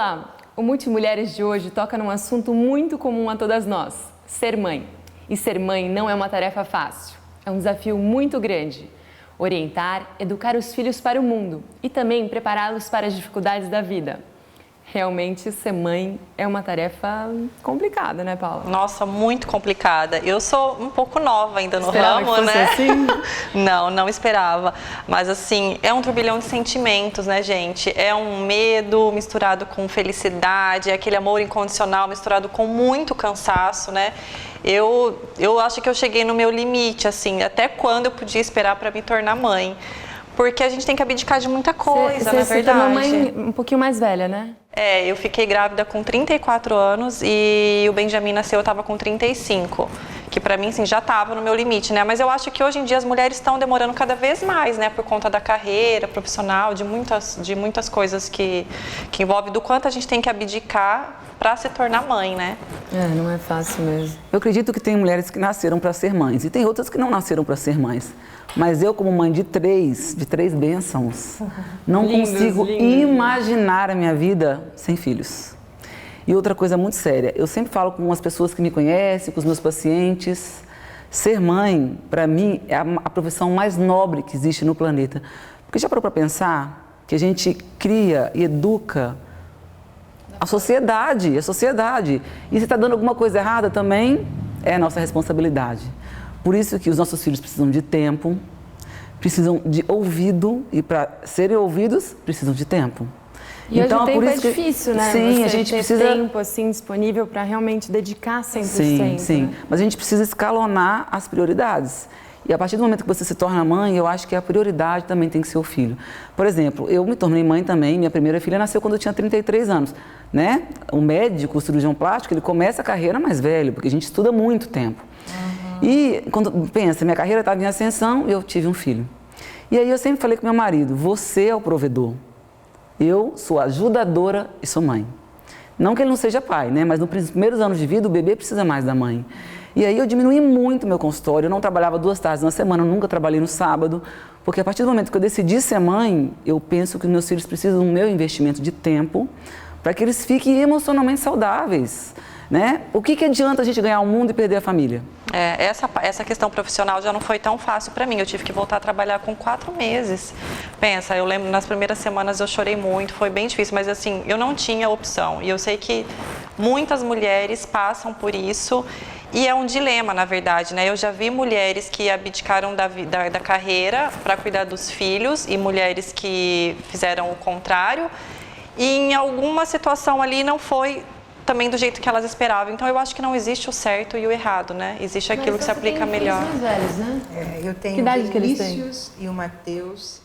Olá! O Multimulheres de hoje toca num assunto muito comum a todas nós: ser mãe. E ser mãe não é uma tarefa fácil. É um desafio muito grande. Orientar, educar os filhos para o mundo e também prepará-los para as dificuldades da vida. Realmente, ser mãe é uma tarefa complicada, né, Paula? Nossa, muito complicada. Eu sou um pouco nova ainda no Esperava ramo, que fosse né? Assim? Não esperava. Mas assim, é um turbilhão de sentimentos, né, gente? É um medo misturado com felicidade, é aquele amor incondicional misturado com muito cansaço, né? Eu acho que eu cheguei no meu limite, assim, até quando eu podia esperar para me tornar mãe. Porque a gente tem que abdicar de muita coisa, na verdade. Você tornou mãe um pouquinho mais velha, né? Eu fiquei grávida com 34 anos e o Benjamin nasceu, eu estava com 35, que para mim, assim, já estava no meu limite, né? Mas eu acho que hoje em dia as mulheres estão demorando cada vez mais, né? Por conta da carreira profissional, de muitas coisas que envolve do quanto a gente tem que abdicar para se tornar mãe, né? Não é fácil mesmo. Eu acredito que tem mulheres que nasceram para ser mães e tem outras que não nasceram para ser mães. Mas eu, como mãe de três bênçãos, não consigo imaginar a minha vida sem filhos. E outra coisa muito séria, eu sempre falo com as pessoas que me conhecem, com os meus pacientes, ser mãe, para mim, é a profissão mais nobre que existe no planeta. Porque já parou para pensar que a gente cria e educa a sociedade. E se está dando alguma coisa errada também, é a nossa responsabilidade. Por isso que os nossos filhos precisam de tempo, precisam de ouvido, e para serem ouvidos, precisam de tempo. E então, hoje o tempo por isso é difícil, né? Sim, Você a gente ter precisa tempo assim disponível para realmente dedicar 100%. Sim. Né? Mas a gente precisa escalonar as prioridades. E a partir do momento que você se torna mãe, eu acho que a prioridade também tem que ser o filho. Por exemplo, eu me tornei mãe também, minha primeira filha nasceu quando eu tinha 33 anos, né? O médico, o cirurgião plástico, ele começa a carreira mais velho, porque a gente estuda muito tempo. E quando pensa, minha carreira estava em ascensão e eu tive um filho. E aí eu sempre falei com meu marido, você é o provedor, eu sou ajudadora e sou mãe. Não que ele não seja pai, né? Mas nos primeiros anos de vida o bebê precisa mais da mãe. E aí eu diminuí muito meu consultório, eu não trabalhava 2 tardes na semana, eu nunca trabalhei no sábado, porque a partir do momento que eu decidi ser mãe, eu penso que os meus filhos precisam do meu investimento de tempo para que eles fiquem emocionalmente saudáveis. Né? O que adianta a gente ganhar o mundo e perder a família? Essa questão profissional já não foi tão fácil para mim. Eu tive que voltar a trabalhar com 4 meses. Pensa, eu lembro, nas primeiras semanas eu chorei muito, foi bem difícil, mas assim, eu não tinha opção. E eu sei que muitas mulheres passam por isso e é um dilema, na verdade, né? Eu já vi mulheres que abdicaram da carreira para cuidar dos filhos e mulheres que fizeram o contrário. E em alguma situação ali não foi também do jeito que elas esperavam. Então, eu acho que não existe o certo e o errado, né? Existe aquilo que se aplica melhor. Mais velhos, né? Eu tenho o Vinícius e o Matheus.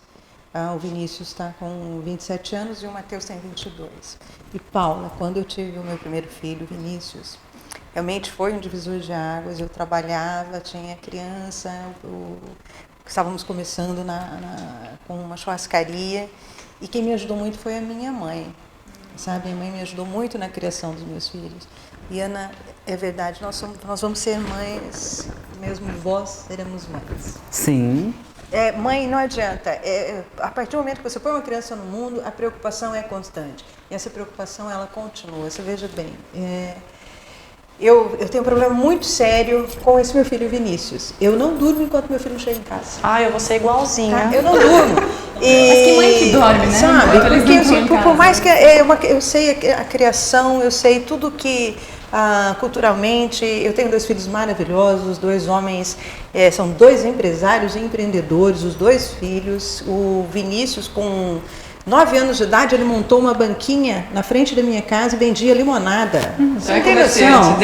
O Vinícius está com 27 anos e o Matheus tem 22. E Paula, quando eu tive o meu primeiro filho, Vinícius, realmente foi um divisor de águas. Eu trabalhava, tinha criança, estávamos começando com uma churrascaria e quem me ajudou muito foi a minha mãe. Sabe, minha mãe me ajudou muito na criação dos meus filhos. E Ana, é verdade, nós vamos ser mães, mesmo vós seremos mães. Sim. Mãe, não adianta. A partir do momento que você põe uma criança no mundo, a preocupação é constante. E essa preocupação, ela continua. Você veja bem, eu tenho um problema muito sério com esse meu filho Vinícius. Eu não durmo enquanto meu filho chega em casa. Eu vou ser igualzinha. Tá? Eu não durmo. Mas que mãe que dorme, né? Sabe? Porque assim, por mais que eu sei a criação, eu sei tudo que culturalmente, eu tenho 2 filhos maravilhosos, 2 homens, são 2 empresários e empreendedores, os 2 filhos. O Vinícius, com 9 anos de idade, ele montou uma banquinha na frente da minha casa e vendia limonada. Você não tem noção?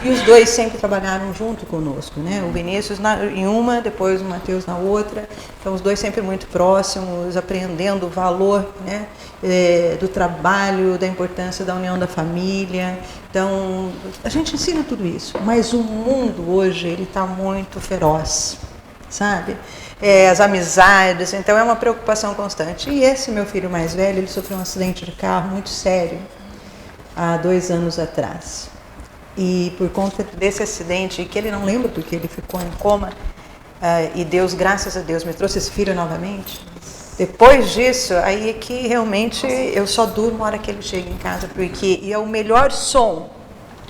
E os 2 sempre trabalharam junto conosco, né? O Vinícius em uma, depois o Matheus na outra. Então, os 2 sempre muito próximos, aprendendo o valor, né, do trabalho, da importância da união da família. Então, a gente ensina tudo isso. Mas o mundo hoje, ele está muito feroz, sabe? As amizades, então é uma preocupação constante. E esse meu filho mais velho, ele sofreu um acidente de carro muito sério há 2 anos atrás. E por conta desse acidente, que ele não lembra porque ele ficou em coma, e Deus, graças a Deus, me trouxe esse filho novamente, Depois disso, aí é que realmente eu só durmo na hora que ele chega em casa, porque e é o melhor som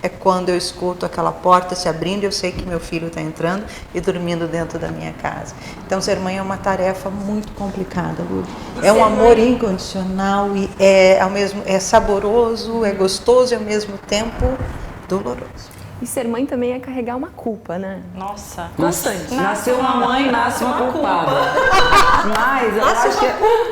é quando eu escuto aquela porta se abrindo e eu sei que meu filho está entrando e dormindo dentro da minha casa. Então, ser mãe é uma tarefa muito complicada, Lu. É um amor incondicional e é saboroso, é gostoso e ao mesmo tempo doloroso. E ser mãe também é carregar uma culpa, né? Nossa. Constante. Nasceu uma mãe, nasce uma culpada. Mas eu acho que...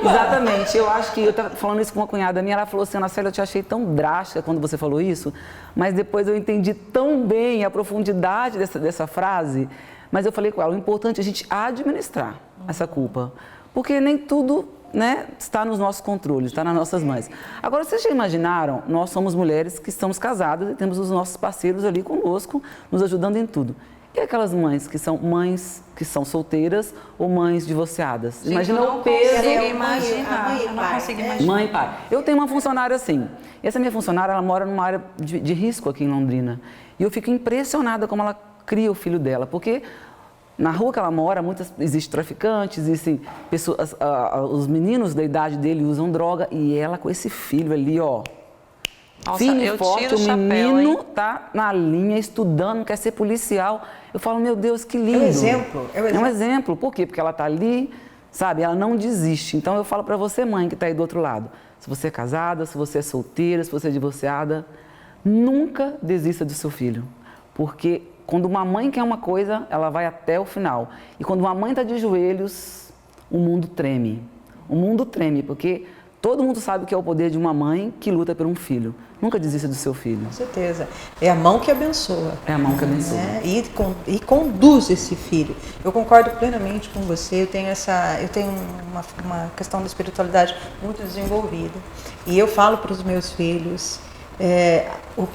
Exatamente. Eu acho que... Eu estava falando isso com uma cunhada minha, ela falou assim, Ana Célia, eu te achei tão drástica quando você falou isso, mas depois eu entendi tão bem a profundidade dessa frase. Mas eu falei com ela, o importante é a gente administrar essa culpa. Porque nem tudo... né, está nos nossos controles, está nas nossas mãos. Agora, vocês já imaginaram, nós somos mulheres que estamos casadas e temos os nossos parceiros ali conosco, nos ajudando em tudo. E aquelas mães que são solteiras ou mães divorciadas? Gente, imagina eu não o peso. consigo imaginar. Mãe e pai. Eu tenho uma funcionária assim. Essa minha funcionária, ela mora numa área de risco aqui em Londrina. E eu fico impressionada como ela cria o filho dela, porque... Na rua que ela mora, existem traficantes, existem pessoas, os meninos da idade dele usam droga e ela com esse filho ali, ó. Nossa, firme eu e forte, tiro o o chapéu, menino hein? tá na linha, estudando, quer ser policial. Eu falo, meu Deus, que lindo. É um exemplo. É um exemplo. Por quê? Porque ela tá ali, sabe, ela não desiste. Então eu falo para você, mãe, que tá aí do outro lado. Se você é casada, se você é solteira, se você é divorciada, nunca desista do seu filho. Porque quando uma mãe quer uma coisa, ela vai até o final. E quando uma mãe está de joelhos, o mundo treme. O mundo treme, porque todo mundo sabe que é o poder de uma mãe que luta por um filho. Nunca desista do seu filho. Com certeza. É a mão que abençoa. É a mão que abençoa. Né? E conduz esse filho. Eu concordo plenamente com você. Eu tenho uma questão da espiritualidade muito desenvolvida. E eu falo para os meus filhos...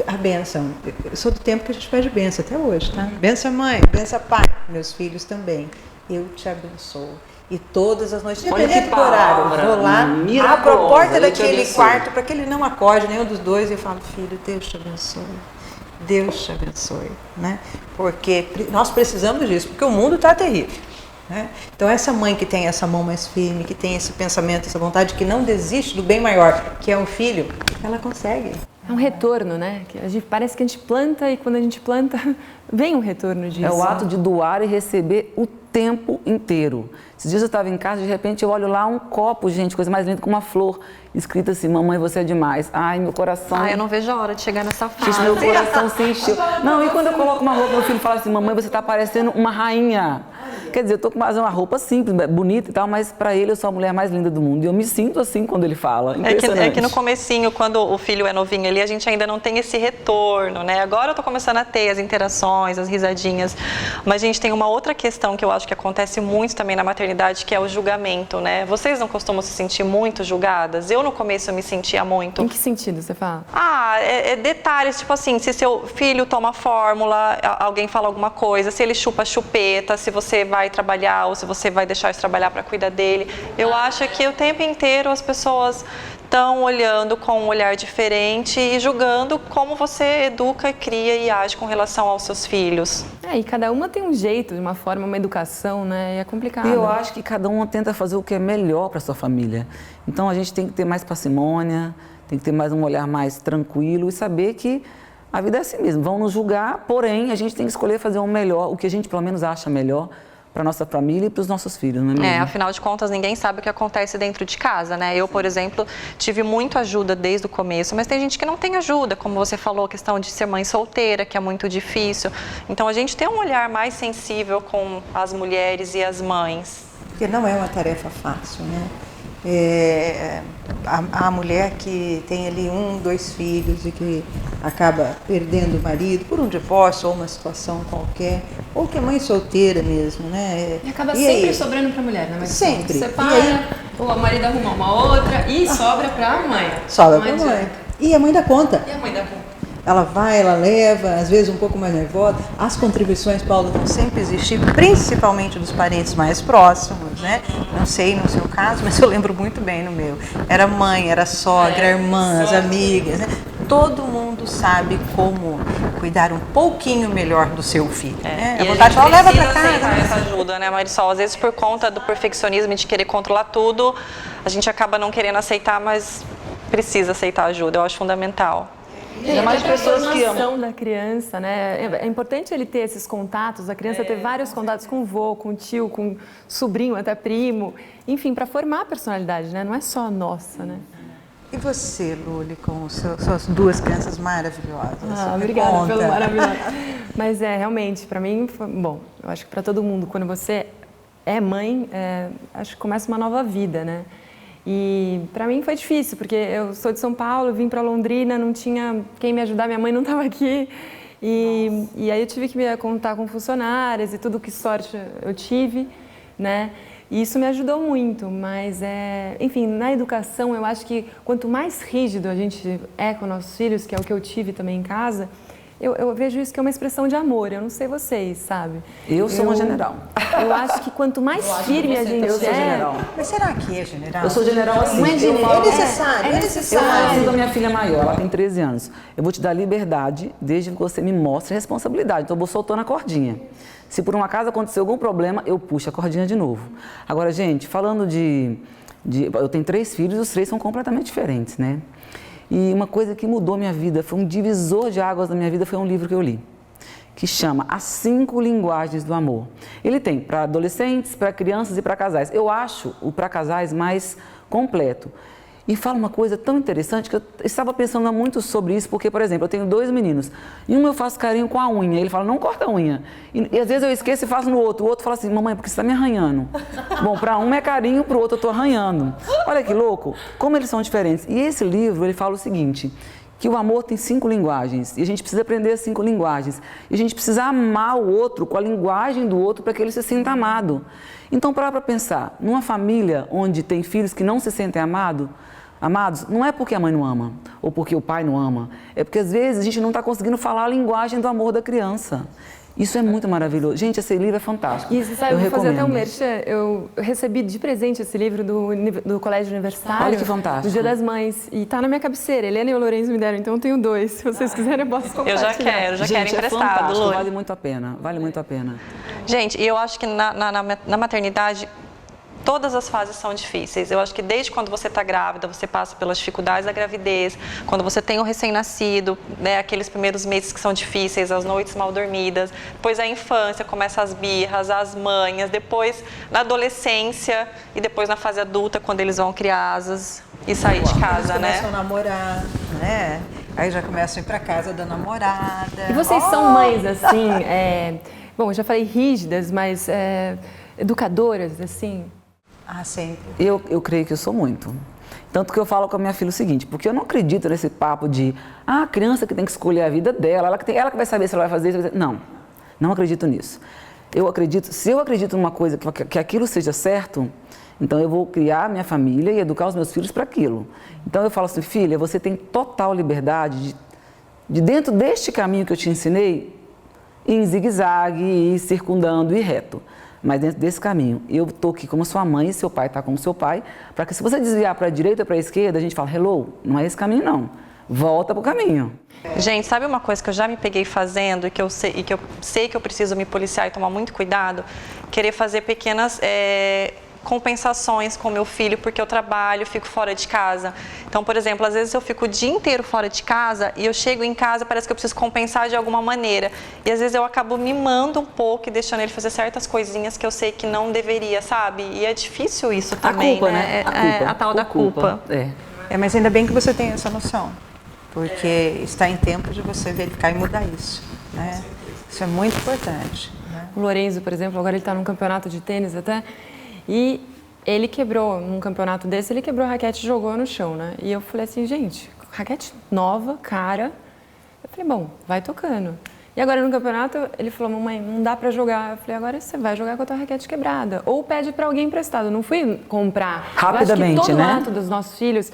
a bênção. Eu sou do tempo que a gente pede bênção até hoje, tá? Benção mãe, benção pai, meus filhos também. Eu te abençoo. E todas as noites, independente do horário, vou lá, abro a porta daquele quarto para que ele não acorde, nenhum dos dois, e eu falo, filho, Deus te abençoe. Deus te abençoe, né? Porque nós precisamos disso, porque o mundo está terrível. Né? Então essa mãe que tem essa mão mais firme, que tem esse pensamento, essa vontade, que não desiste do bem maior, que é um filho, ela consegue. É um retorno, né? Parece que a gente planta e quando a gente planta, vem um retorno disso. É o ato de doar e receber o tempo inteiro. Esses dias eu estava em casa, de repente eu olho lá um copo, gente, coisa mais linda, com uma flor, escrita assim, mamãe, você é demais. Ai, meu coração... Ai, eu não vejo a hora de chegar nessa fase. Gente, meu coração se encheu. Não, e quando eu coloco uma roupa, meu filho fala assim, mamãe, você está parecendo uma rainha. Quer dizer, eu tô com uma roupa simples, bonita e tal, mas para ele eu sou a mulher mais linda do mundo. E eu me sinto assim quando ele fala. É que no comecinho, quando o filho é novinho ali, a gente ainda não tem esse retorno, né? Agora eu tô começando a ter as interações, as risadinhas. Mas, gente, tem uma outra questão que eu acho que acontece muito também na maternidade, que é o julgamento, né? Vocês não costumam se sentir muito julgadas? Eu, no começo, eu me sentia muito. Em que sentido você fala? Detalhes, tipo assim, se seu filho toma fórmula, alguém fala alguma coisa, se ele chupa chupeta, se você vai trabalhar ou se você vai deixar de trabalhar para cuidar dele. Eu acho que o tempo inteiro as pessoas estão olhando com um olhar diferente e julgando como você educa, cria e age com relação aos seus filhos. E cada uma tem um jeito, de uma forma, uma educação, né? E é complicado. E eu acho que cada uma tenta fazer o que é melhor para sua família. Então a gente tem que ter mais parcimônia, tem que ter mais um olhar mais tranquilo e saber que a vida é assim mesmo. Vão nos julgar, porém a gente tem que escolher fazer o melhor, o que a gente pelo menos acha melhor para nossa família e para os nossos filhos, não é mesmo? Afinal de contas, ninguém sabe o que acontece dentro de casa, né? Eu, por exemplo, tive muito ajuda desde o começo, mas tem gente que não tem ajuda, como você falou, a questão de ser mãe solteira, que é muito difícil. Então, a gente tem um olhar mais sensível com as mulheres e as mães. Porque não é uma tarefa fácil, né? A mulher que tem ali 1, 2 filhos e que acaba perdendo o marido por um divórcio ou uma situação qualquer, ou que é mãe solteira mesmo, né? E acaba sempre sobrando para a mulher, né? Mas sempre. Separa, ou o marido arruma uma outra e sobra para a mãe. Sobra para a mãe. E a mãe dá conta. E a mãe dá conta. Ela vai, ela leva, às vezes um pouco mais nervosa. As contribuições, Paulo, vão sempre existir, principalmente dos parentes mais próximos, né? Não sei no seu caso, mas eu lembro muito bem no meu. Era mãe, era sogra, irmãs, amigas, né? Todo mundo sabe como cuidar um pouquinho melhor do seu filho. Né? E a vontade gente leva precisa para casa. aceitar essa ajuda, né, Marisol? Às vezes por conta do perfeccionismo e de querer controlar tudo, a gente acaba não querendo aceitar, mas precisa aceitar ajuda, eu acho fundamental. É mais pessoas que amam da criança, né? É importante ele ter esses contatos, a criança ter vários contatos com o vô, com o tio, com o sobrinho, até primo, enfim, para formar a personalidade, né? Não é só a nossa, né? E você, Luli, com suas duas crianças maravilhosas? Obrigada pelo maravilhoso. Mas realmente, para mim, bom, eu acho que para todo mundo, quando você é mãe, acho que começa uma nova vida, né? E para mim foi difícil, porque eu sou de São Paulo, vim para Londrina, não tinha quem me ajudar, minha mãe não estava aqui. E aí eu tive que me contar com funcionárias e tudo, que sorte eu tive, né? E isso me ajudou muito, mas enfim, na educação eu acho que quanto mais rígido a gente é com nossos filhos, que é o que eu tive também em casa, eu vejo isso que é uma expressão de amor. Eu não sei vocês, sabe? Eu sou uma general. Eu acho que quanto mais firme a gente eu sou general. Mas será que é general? Eu sou general assim. Não é general. É necessário, é necessário. Eu falo da minha filha maior, ela tem 13 anos. Eu vou te dar liberdade desde que você me mostre responsabilidade. Então eu vou soltando a cordinha. Se por um acaso acontecer algum problema, eu puxo a cordinha de novo. Agora, gente, falando eu tenho 3 filhos e os 3 são completamente diferentes, né? E uma coisa que mudou minha vida, foi um divisor de águas na minha vida, foi um livro que eu li, que chama As 5 Linguagens do Amor. Ele tem para adolescentes, para crianças e para casais. Eu acho o para casais mais completo. E fala uma coisa tão interessante que eu estava pensando muito sobre isso, porque, por exemplo, eu tenho 2 meninos, e um eu faço carinho com a unha, ele fala, não corta a unha. E às vezes eu esqueço e faço no outro, o outro fala assim, mamãe, porque você está me arranhando. Bom, para um é carinho, para o outro eu estou arranhando. Olha que louco, como eles são diferentes. E esse livro, ele fala o seguinte, que o amor tem 5 linguagens, e a gente precisa aprender as 5 linguagens. E a gente precisa amar o outro com a linguagem do outro para que ele se sinta amado. Então, para pensar, numa família onde tem filhos que não se sentem amados, não é porque a mãe não ama, ou porque o pai não ama, é porque às vezes a gente não está conseguindo falar a linguagem do amor da criança. Isso é muito maravilhoso. Gente, esse livro é fantástico. E você sabe, eu vou fazer até um merchan. Eu recebi de presente esse livro do Colégio Universitário. Olha que fantástico. Do Dia das Mães. E tá na minha cabeceira. Helena e o Lourenço me deram, então eu tenho 2. Se vocês quiserem, eu posso compartilhar. Eu já quero emprestado, Lu. Vale muito a pena, vale muito a pena. Gente, e eu acho que na maternidade, todas as fases são difíceis. Eu acho que desde quando você está grávida, você passa pelas dificuldades da gravidez, quando você tem o recém-nascido, né, aqueles primeiros meses que são difíceis, as noites mal dormidas, depois a infância, começa as birras, as manhas, depois na adolescência e depois na fase adulta, quando eles vão criar asas e sair de casa, né? Começam a namorar, né? Aí já começam a ir para casa da namorada. E vocês são mães, assim, bom, eu já falei rígidas, mas educadoras, assim? Ah, sempre. Eu creio que eu sou muito. Tanto que eu falo com a minha filha o seguinte, porque eu não acredito nesse papo de a criança que tem que escolher a vida dela, ela que vai saber se ela vai fazer isso. Não acredito nisso. Se eu acredito numa coisa que aquilo seja certo, então eu vou criar minha família e educar os meus filhos para aquilo. Então eu falo assim, filha, você tem total liberdade de dentro deste caminho que eu te ensinei, ir em zigue-zague, ir circundando, ir reto. Mas dentro desse caminho, eu estou aqui como sua mãe, seu pai está como seu pai, para que se você desviar para a direita ou para a esquerda, a gente fala, hello, não é esse caminho não, volta para o caminho. Gente, sabe uma coisa que eu já me peguei fazendo e que eu sei que eu preciso me policiar e tomar muito cuidado? Querer fazer pequenas compensações com meu filho, porque eu trabalho, fico fora de casa. Então, por exemplo, às vezes eu fico o dia inteiro fora de casa e eu chego em casa, parece que eu preciso compensar de alguma maneira. E às vezes eu acabo mimando um pouco e deixando ele fazer certas coisinhas que eu sei que não deveria, sabe? E é difícil isso também, culpa, né? A tal da culpa. Mas ainda bem que você tem essa noção, porque está em tempo de você verificar e mudar isso, né? Isso é muito importante. Né? O Lourenço, por exemplo, agora ele está num campeonato de tênis até, e ele quebrou, num campeonato desse, ele quebrou a raquete e jogou no chão, né? E eu falei assim, gente, raquete nova, cara. Eu falei, bom, vai tocando. E agora no campeonato, ele falou, mamãe, não dá pra jogar. Eu falei, agora você vai jogar com a tua raquete quebrada. Ou pede pra alguém emprestado. Eu não fui comprar. Rapidamente, eu acho que todo né? ato dos nossos filhos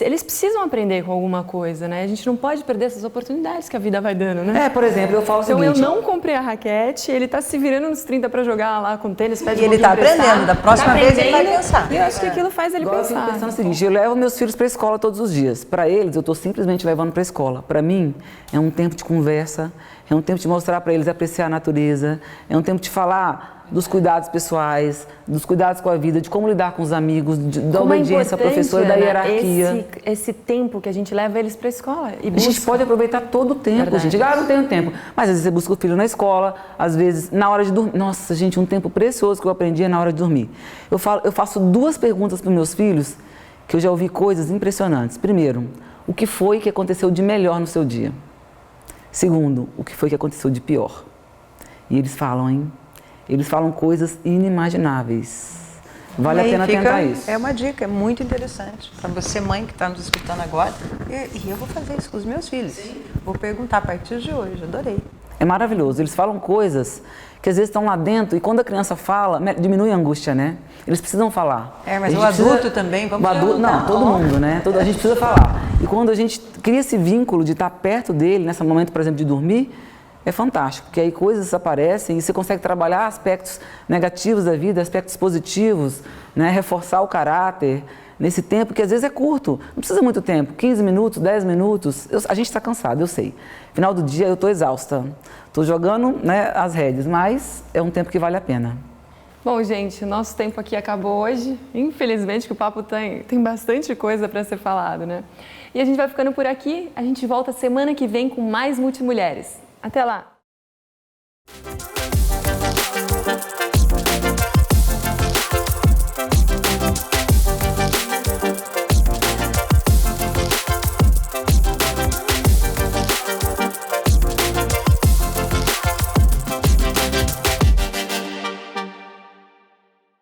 eles precisam aprender com alguma coisa, né? A gente não pode perder essas oportunidades que a vida vai dando, né? Por exemplo, eu falo o seguinte... Então eu não comprei a raquete, ele tá se virando nos 30 para jogar lá com tênis, pede E ele tá aprendendo, da próxima vez ele vai pensar. E eu acho que aquilo faz ele Agora pensar. eu fico pensando o seguinte, eu levo meus filhos para a escola todos os dias. Para eles, eu estou simplesmente levando para a escola. Para mim, é um tempo de conversa, é um tempo de mostrar para eles apreciar a natureza, é um tempo de falar dos cuidados pessoais, dos cuidados com a vida, de como lidar com os amigos, da obediência ao professor e da hierarquia. Esse tempo que a gente leva eles para a escola. E a gente pode aproveitar todo o tempo, Verdade. gente. Não tenho tempo. Mas às vezes você busca o filho na escola, às vezes na hora de dormir. Nossa, gente, um tempo precioso que eu aprendi é na hora de dormir. Eu faço 2 perguntas para os meus filhos, que eu já ouvi coisas impressionantes. Primeiro, o que foi que aconteceu de melhor no seu dia? Segundo, o que foi que aconteceu de pior? E eles falam, hein? Eles falam coisas inimagináveis. Vale a pena tentar isso. É uma dica, é muito interessante. Para você, mãe, que está nos escutando agora. E eu vou fazer isso com os meus filhos. Sim. Vou perguntar a partir de hoje, adorei. É maravilhoso. Eles falam coisas que às vezes estão lá dentro e quando a criança fala, diminui a angústia, né? Eles precisam falar. Mas o adulto também, vamos perguntar. Não, todo mundo, né? A gente precisa falar. E quando a gente cria esse vínculo de estar perto dele, nesse momento, por exemplo, de dormir, é fantástico, porque aí coisas aparecem e você consegue trabalhar aspectos negativos da vida, aspectos positivos, né? Reforçar o caráter nesse tempo que às vezes é curto, não precisa muito tempo, 15 minutos, 10 minutos, a gente está cansado, eu sei. Final do dia eu estou exausta, estou jogando, né, as rédeas, mas é um tempo que vale a pena. Bom, gente, nosso tempo aqui acabou hoje. Infelizmente que o papo tem bastante coisa para ser falado, né? E a gente vai ficando por aqui, a gente volta semana que vem com mais Multimulheres. Até lá!